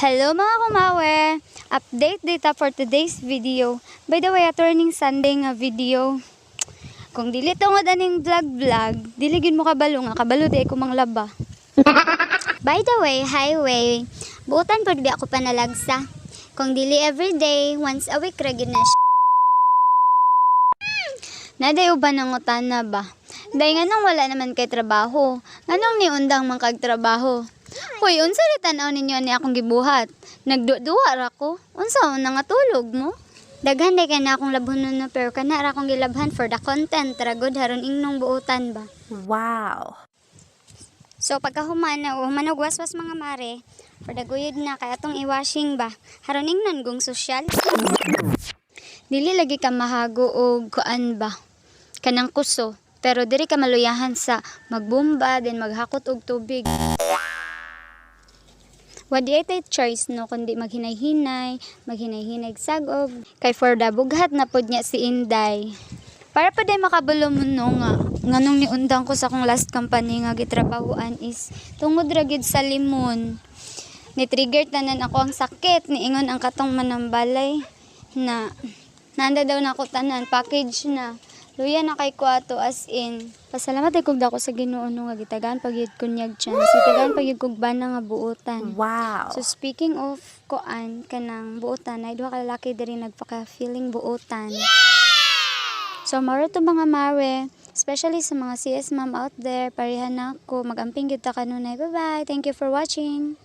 Hello mga kumawe! Update data for today's video. By the way, turning Sunday nga video. Kung dili tungod aning vlog, diligin mo kabalo nga, kabalo di ako manglaba. By the way, highway, buutan po di ako panalagsa. Kung dili everyday, once a week ra gyud na siya. Naday uban ang utana ba? Day nga nang wala naman kay trabaho. Nganong ni undang man kag trabaho? Hoy, unsa ri tan-aw ninyo ni akong gibuhat? Nagduwa ra ko. Unsa na nga tulog mo? Daghan day kay na akong labhonon no, pero kana ra akong gilabhan for the content ra gud haron ingnon buutan ba. Wow. So pagkahuman na manog waswas mga mare, for the guyod na kay atong i-washing ba. Haron ingnon gong social. Dili lagi ka mahago og kuan ba. Kanang kuso, pero diri ka maluyahan sa magbomba then maghakot og tubig. Wadi ay choice no kundi maghinay-hinay sagog kay for the bughat na pod niya si Inday. Para pa day makabulo mo no nga nganong ni undang ko sa akong last company nga gitrabahuan is tungod ra gid sa limon. Ni trigger tanan ako ang sakit ni ingon ang katong manambalay na nanda daw na ako tanan package na. Luya na kay kuato as in. Pasalamat ay kog dako sa Ginoo no nga gitagaan pagyud kunyag chance. Gitagaan pagyud kog bana nga buutan. Wow. So speaking of kuan kanang buutan, ay duha ka lalaki diri nagpaka-feeling buutan. So maro to mga mare, especially sa mga CS ma'am out there, parehan na ako. Mag-amping gyud ta kanunay. Bye-bye. Thank you for watching.